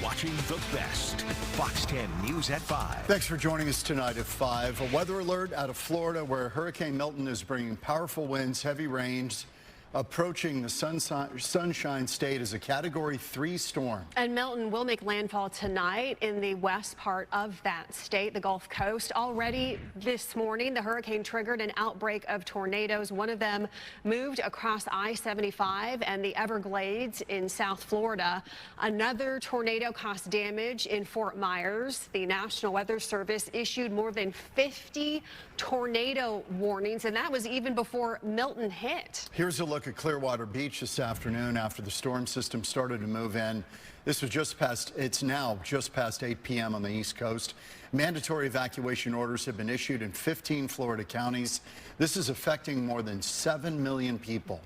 watching the best. Fox 10 News at 5. Thanks for joining us tonight at 5. A weather alert out of Florida where Hurricane Milton is bringing powerful winds, heavy rains, approaching the Sunshine State as a Category 3 storm. And Milton will make landfall tonight in the west part of that state, the Gulf Coast. Already this morning, the hurricane triggered an outbreak of tornadoes. One of them moved across I-75 and the Everglades in South Florida. Another tornado caused damage in Fort Myers. The National Weather Service issued more than 50 tornado warnings, and that was even before Milton hit. Here's a look at Clearwater Beach this afternoon after the storm system started to move in. This was it's now just past 8 p.m. on the East Coast. Mandatory evacuation orders have been issued in 15 Florida counties. This is affecting more than 7 million people.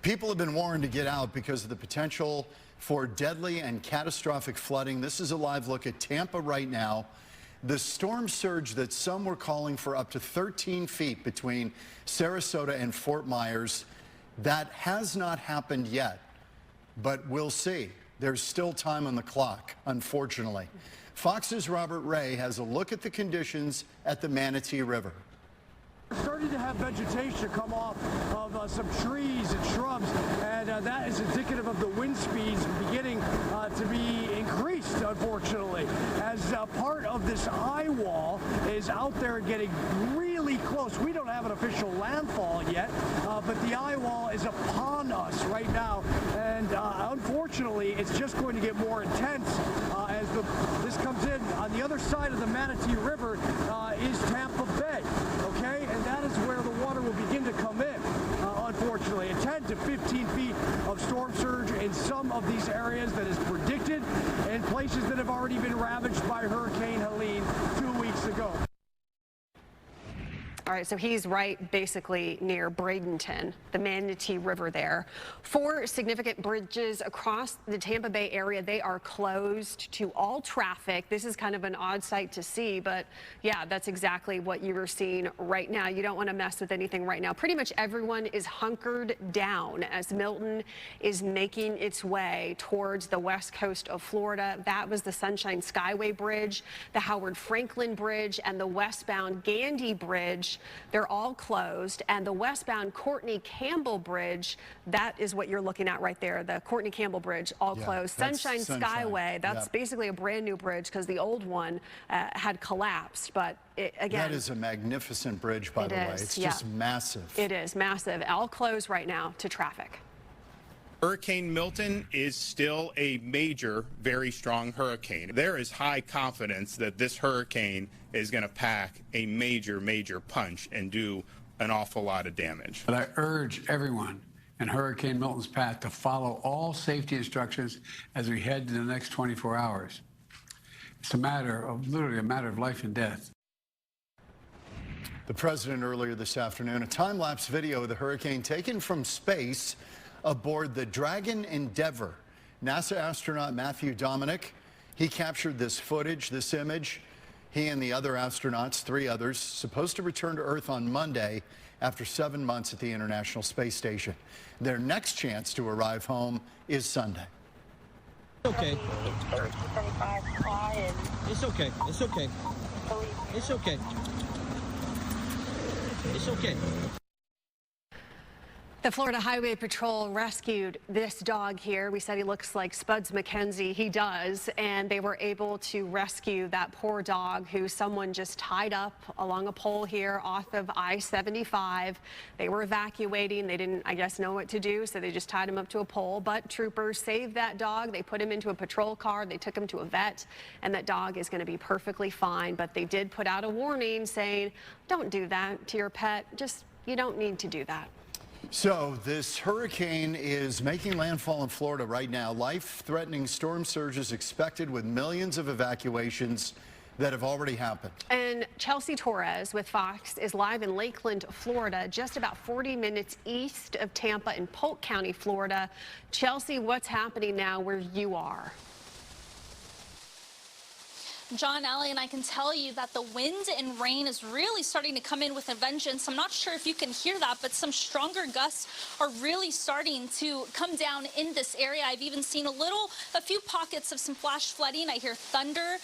People have been warned to get out because of the potential for deadly and catastrophic flooding. This is a live look at Tampa right now. The storm surge that some were calling for up to 13 feet between Sarasota and Fort Myers, that has not happened yet, but we'll see. There's still time on the clock, unfortunately. Fox's Robert Ray has a look at the conditions at the Manatee River. We're starting to have vegetation come off of some trees and shrubs, and that is indicative of the wind speeds beginning to be increased, unfortunately, as part of this eye wall is out there getting really close. We don't have an official landfall yet, but the eye wall is upon us right now, and unfortunately, it's just going to get more intense as this comes in. On the other side of the Manatee River is Tampa Bay, okay? And that is where the water will begin to come in, unfortunately. 10 to 15 feet of storm surge in some of these areas that is predicted, and places that have already been ravaged by Hurricane Helene 2 weeks ago. All right, so he's right basically near Bradenton, the Manatee River there. 4 significant bridges across the Tampa Bay area, they are closed to all traffic. This is kind of an odd sight to see, but yeah, that's exactly what you were seeing right now. You don't want to mess with anything right now. Pretty much everyone is hunkered down as Milton is making its way towards the west coast of Florida. That was the Sunshine Skyway Bridge, the Howard Franklin Bridge, and the westbound Gandy Bridge. They're all closed, and the westbound Courtney Campbell Bridge, that is what you're looking at right there, the Courtney Campbell Bridge, all closed. Sunshine Skyway, that's basically a brand new bridge because the old one had collapsed, but again, that is a magnificent bridge, by the way. It's just massive. It is massive. All closed right now to traffic. Hurricane Milton is still a major, very strong hurricane. There is high confidence that this hurricane is going to pack a major, major punch and do an awful lot of damage. But I urge everyone in Hurricane Milton's path to follow all safety instructions as we head to the next 24 hours. It's literally a matter of life and death. The president earlier this afternoon, a time-lapse video of the hurricane taken from space aboard the Dragon Endeavour. NASA astronaut Matthew Dominic, he captured this footage, this image. He and the other astronauts, 3 others, supposed to return to Earth on Monday after 7 months at the International Space Station. Their next chance to arrive home is Sunday. Okay. It's okay. It's okay. It's okay. It's okay. The Florida Highway Patrol rescued this dog here. We said he looks like Spuds MacKenzie. He does. And they were able to rescue that poor dog who someone just tied up along a pole here off of I-75. They were evacuating. They didn't, I guess, know what to do, so they just tied him up to a pole. But troopers saved that dog. They put him into a patrol car. They took him to a vet, and that dog is going to be perfectly fine. But they did put out a warning saying, don't do that to your pet. You don't need to do that. So this hurricane is making landfall in Florida right now. Life-threatening storm surges expected with millions of evacuations that have already happened. And Chelsea Torres with Fox is live in Lakeland, Florida, just about 40 minutes east of Tampa in Polk County, Florida. Chelsea, what's happening now where you are? John, Allie, and I can tell you that the wind and rain is really starting to come in with a vengeance. I'm not sure if you can hear that, but some stronger gusts are really starting to come down in this area. I've even seen a few pockets of some flash flooding. I hear thunder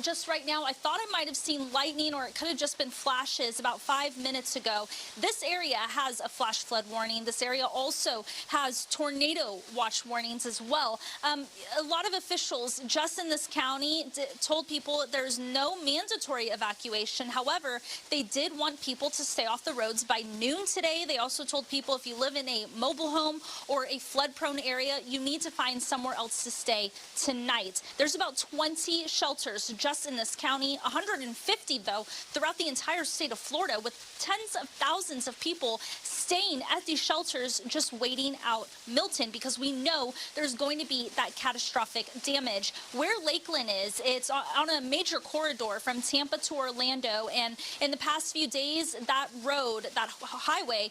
just right now. I thought I might have seen lightning, or it could have just been flashes about 5 minutes ago. This area has a flash flood warning. This area also has tornado watch warnings as well. A lot of officials just in this county told people there's no mandatory evacuation. However, they did want people to stay off the roads by noon today. They also told people if you live in a mobile home or a flood-prone area, you need to find somewhere else to stay tonight. There's about 20 shelters just in this county, 150 though throughout the entire state of Florida, with tens of thousands of people staying at these shelters just waiting out Milton, because we know there's going to be that catastrophic damage. Where Lakeland is, it's on a major corridor from Tampa to Orlando, and in the past few days, that road, that highway,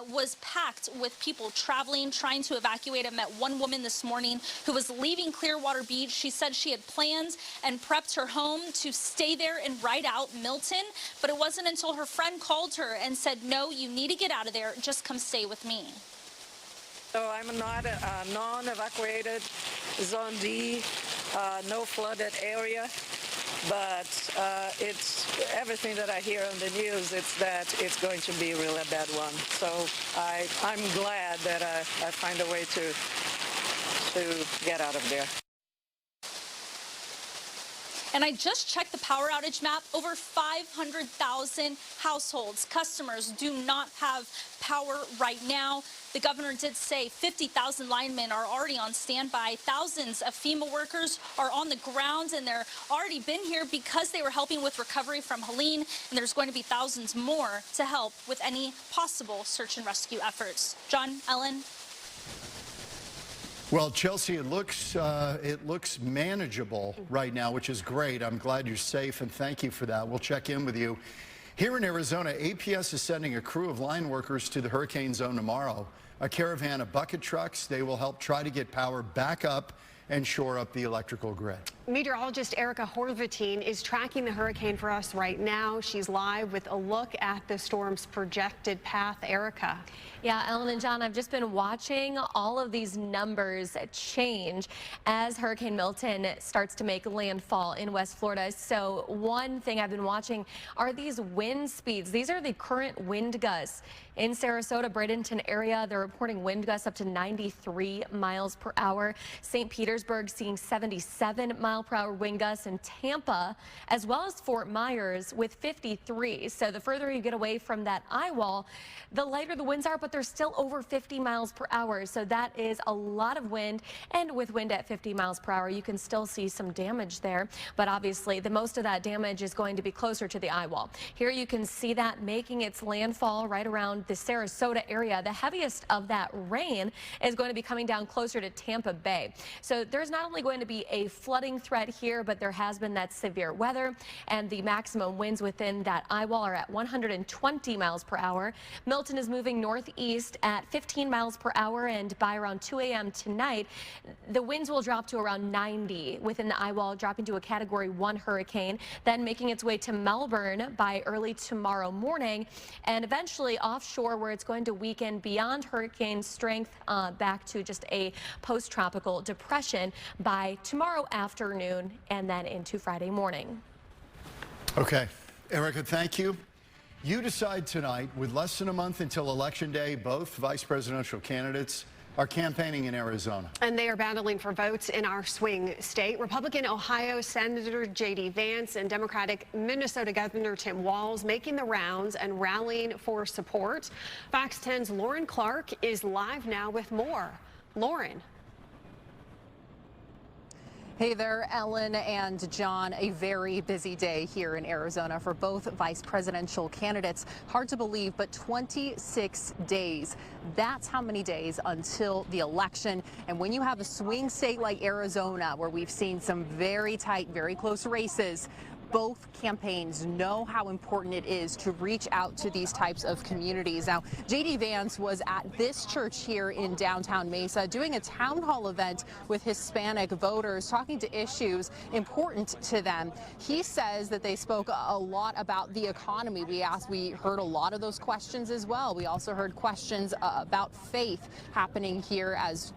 was packed with people traveling, trying to evacuate. I met one woman this morning who was leaving Clearwater Beach. She said she had planned and prepped her home to stay there and ride out Milton, but it wasn't until her friend called her and said, no, you need to get out of there. Just come stay with me. So I'm not a non-evacuated Zone D, no flooded area, but it's everything that I hear on the news. It's that it's going to be really a bad one. So I'm glad that I find a way to get out of there. And I just checked the power outage map. Over 500,000 households, customers, do not have power right now. The governor did say 50,000 linemen are already on standby. Thousands of FEMA workers are on the ground, and they're already been here because they were helping with recovery from Helene. And there's going to be thousands more to help with any possible search and rescue efforts. John, Ellen. Well, Chelsea, it looks manageable right now, which is great. I'm glad you're safe, and thank you for that. We'll check in with you. Here in Arizona, APS is sending a crew of line workers to the hurricane zone tomorrow. A caravan of bucket trucks. They will help try to get power back up and shore up the electrical grid. Meteorologist Erica Horvatine is tracking the hurricane for us right now. She's live with a look at the storm's projected path. Erica. Yeah, Ellen and John, I've just been watching all of these numbers change as Hurricane Milton starts to make landfall in West Florida. So one thing I've been watching are these wind speeds. These are the current wind gusts. In Sarasota, Bradenton area, they're reporting wind gusts up to 93 miles per hour. St. Petersburg seeing 77-mile-per-hour wind gusts, in Tampa, as well as Fort Myers with 53. So the further you get away from that eye wall, the lighter the winds are, but they're still over 50 miles per hour. So that is a lot of wind. And with wind at 50 miles per hour, you can still see some damage there. But obviously, the most of that damage is going to be closer to the eye wall. Here you can see that making its landfall right around the Sarasota area. The heaviest of that rain is going to be coming down closer to Tampa Bay. So there's not only going to be a flooding threat here, but there has been that severe weather, and the maximum winds within that eye wall are at 120 miles per hour. Milton is moving northeast at 15 miles per hour, and by around 2 a.m. tonight, the winds will drop to around 90 within the eye wall, dropping to a Category 1 hurricane, then making its way to Melbourne by early tomorrow morning, and eventually offshore, where it's going to weaken beyond hurricane strength back to just a post-tropical depression by tomorrow afternoon and then into Friday morning. Okay, Erica, thank you. You decide tonight, with less than a month until Election Day, both vice presidential candidates are campaigning in Arizona. And they are battling for votes in our swing state. Republican Ohio Senator J.D. Vance and Democratic Minnesota Governor Tim Walz making the rounds and rallying for support. Fox 10's Lauren Clark is live now with more. Lauren. Hey there, Ellen and John. A very busy day here in Arizona for both vice presidential candidates. Hard to believe, but 26 days. That's how many days until the election. And when you have a swing state like Arizona, where we've seen some very tight, very close races, both campaigns know how important it is to reach out to these types of communities. Now, J.D. Vance was at this church here in downtown Mesa doing a town hall event with Hispanic voters, talking to issues important to them. He says that they spoke a lot about the economy. We heard a lot of those questions as well. We also heard questions about faith happening here as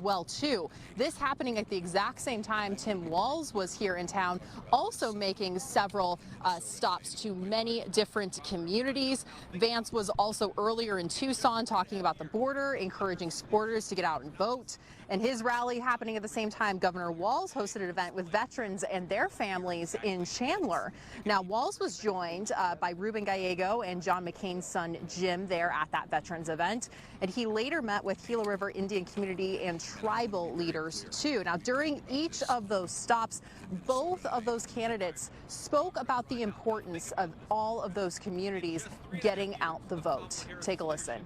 well too. This happening at the exact same time Tim Walz was here in town, also making several stops to many different communities. Vance was also earlier in Tucson talking about the border, encouraging supporters to get out and vote. And his rally happening at the same time, Governor Walz hosted an event with veterans and their families in Chandler. Now, Walz was joined by Ruben Gallego and John McCain's son Jim there at that veterans event. And he later met with Gila River Indian community and tribal leaders too. Now, during each of those stops, both of those candidates spoke about the importance of all of those communities getting out the vote. Take a listen.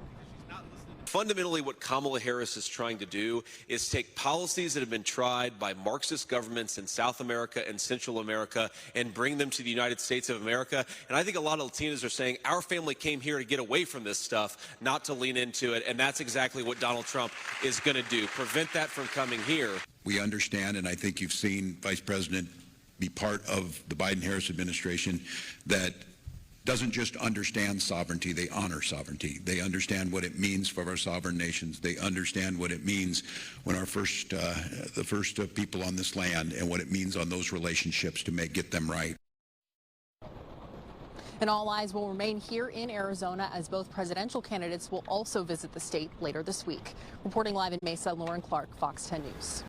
Fundamentally, what Kamala Harris is trying to do is take policies that have been tried by Marxist governments in South America and Central America and bring them to the United States of America. And I think a lot of Latinas are saying our family came here to get away from this stuff, not to lean into it. And that's exactly what Donald Trump is going to do, prevent that from coming here. We understand, and I think you've seen Vice President be part of the Biden-Harris administration that doesn't just understand sovereignty, they honor sovereignty. They understand what it means for our sovereign nations. They understand what it means when the first people on this land, and what it means on those relationships to get them right. And all eyes will remain here in Arizona as both presidential candidates will also visit the state later this week. Reporting live in Mesa, Lauren Clark, Fox 10 News.